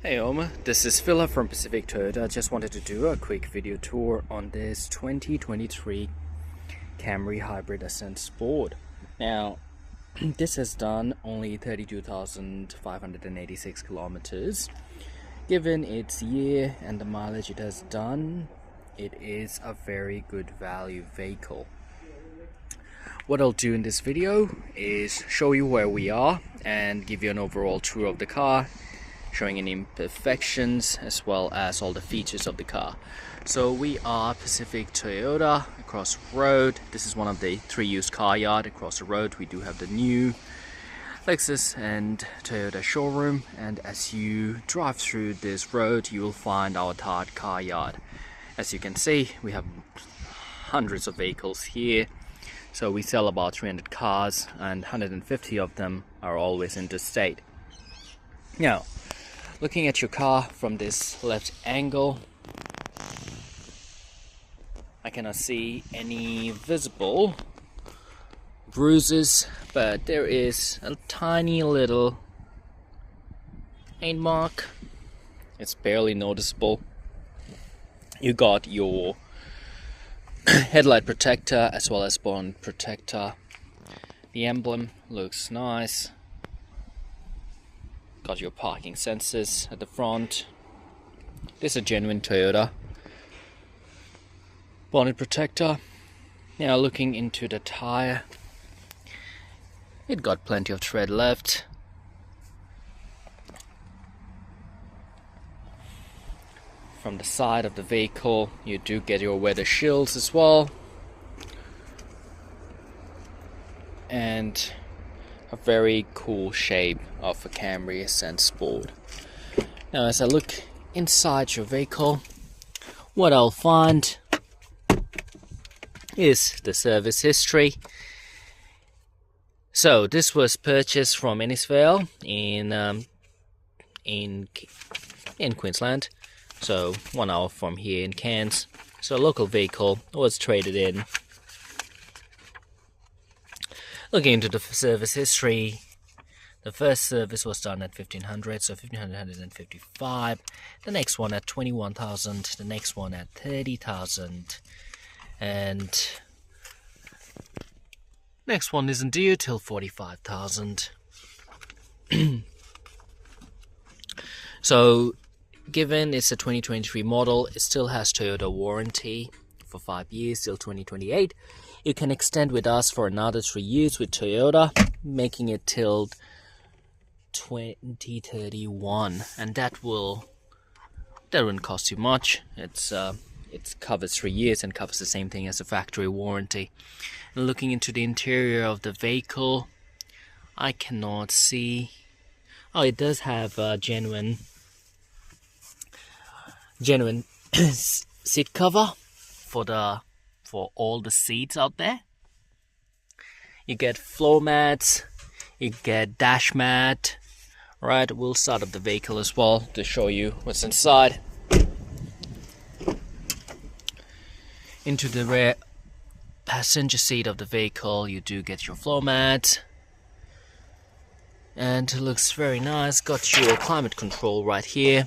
Hey Oma, this is Philip from Pacific Toyota. Just wanted to do a quick video tour on this 2023 Camry Hybrid Ascent Sport. Now, this has done only 32,586 kilometers. Given its year and the mileage it has done, it is a very good value vehicle. What I'll do in this video is show you where we are and give you an overall tour of the car, showing any imperfections as well as all the features of the car. So we are Pacific Toyota across the road. This is one of the 3 used car yard across the road. We do have the new Lexus and Toyota showroom, and as you drive through this road you will find our third car yard. As you can see, we have hundreds of vehicles here. So we sell about 300 cars and 150 of them are always interstate. Now, looking at your car from this left angle, I cannot see any visible bruises, but there is a tiny little paint mark. It's barely noticeable. You got your headlight protector as well as bonnet protector. The emblem looks nice. Got your parking sensors at the front. This is a genuine Toyota. Bonnet protector. Now looking into the tire, it got plenty of tread left. From the side of the vehicle you do get your weather shields as well, and a very cool shape of a Camry Ascent Sport. Now as I look inside your vehicle, what I'll find is the service history. So this was purchased from Innisfail in Queensland, so 1 hour from here in Cairns. So a local vehicle was traded in. Looking into the service history, the first service was done at 1500, so 1555. The next one at 21,000. The next one at 30,000, and next one isn't due till 45,000. So, given it's a 2023 model, it still has Toyota warranty for 5 years till 2028. You can extend with us for another 3 years with Toyota, making it till 2031, and that wouldn't cost you much. It covers 3 years and covers the same thing as a factory warranty. And looking into the interior of the vehicle, I cannot see. Oh, it does have a genuine seat cover for all the seats out there. You get floor mats, you get dash mat. Right, we'll start up the vehicle as well to show you what's inside. Into the rear passenger seat of the vehicle you do get your floor mat, and it looks very nice. Got your climate control right here.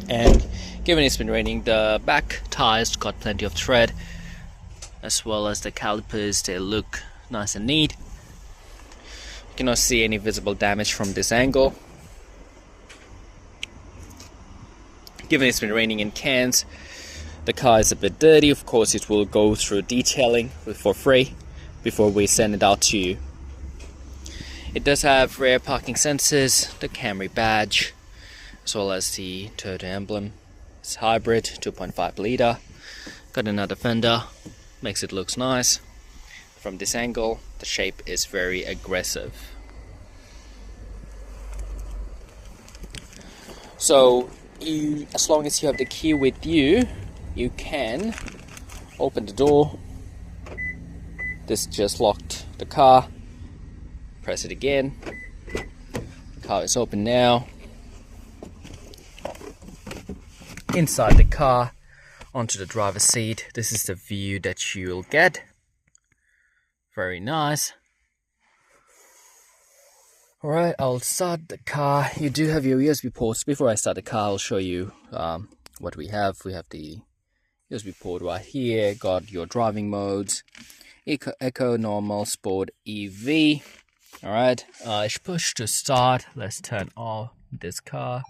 And given it's been raining, the back tires got plenty of tread, as well as the calipers. They look nice and neat. You cannot see any visible damage from this angle. Given it's been raining in Cairns, the car is a bit dirty. Of course, it will go through detailing for free before we send it out to you. It does have rear parking sensors, the Camry badge, as well as the Toyota emblem. It's hybrid, 2.5 litre. Got another fender, makes it look nice. From this angle, the shape is very aggressive. So, as long as you have the key with you, you can open the door. This just locked the car. Press it again. The car is open now. Inside the car, onto the driver's seat. This is the view that you'll get. Very nice. Alright, I'll start the car. You do have your USB ports. Before I start the car, I'll show you what we have. We have the USB port right here. Got your driving modes: Eco, Normal, Sport, EV. Alright, it's push to start. Let's turn off this car.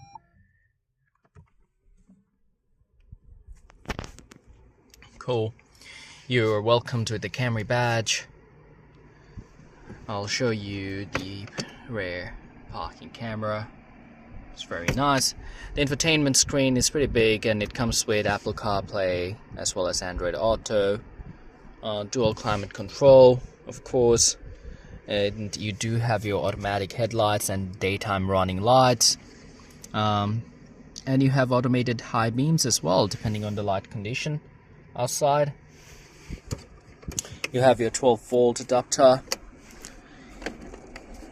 Cool. You're welcome to the Camry badge. I'll show you the rear parking camera. It's very nice. The infotainment screen is pretty big, and it comes with Apple CarPlay as well as Android Auto, dual climate control, of course, and you do have your automatic headlights and daytime running lights, and you have automated high beams as well, depending on the light condition outside. You have your 12-volt adapter.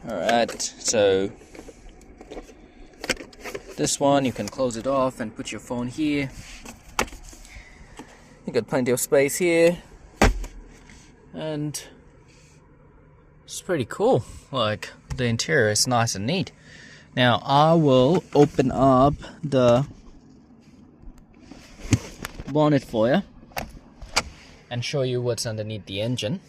Alright, so this one you can close it off and put your phone here. You got plenty of space here, and it's pretty cool. Like, the interior is nice and neat. Now I will open up the bonnet for you and show you what's underneath the engine.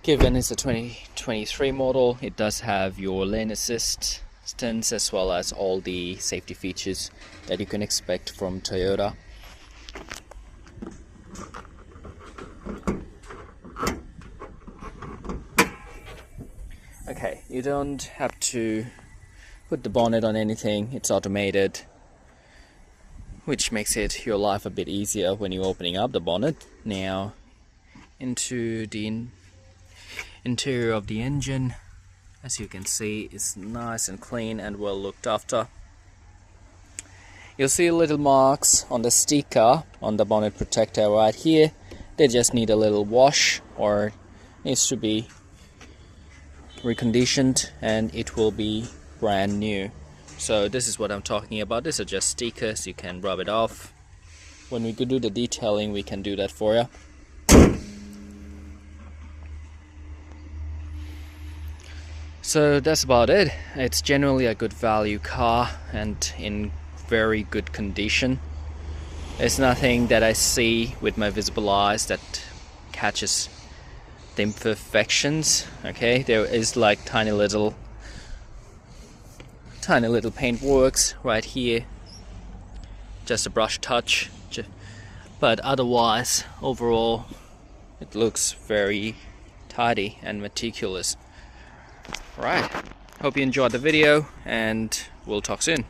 Given it's a 2023 model, it does have your lane assistance as well as all the safety features that you can expect from Toyota. Okay, you don't have to put the bonnet on anything, it's automated, which makes it your life a bit easier when you're opening up the bonnet. Now into the interior of the engine, as you can see, is nice and clean and well looked after. You'll see little marks on the sticker on the bonnet protector right here. They just need a little wash, or needs to be reconditioned, and it will be brand new. So this is what I'm talking about. These are just stickers, you can rub it off. When we do the detailing, we can do that for you. So that's about it. It's generally a good value car and in very good condition. There's nothing that I see with my visible eyes that catches the imperfections. Okay, there is like tiny little paint works right here, just a brush touch, but otherwise overall it looks very tidy and meticulous. Right, hope you enjoyed the video, and we'll talk soon.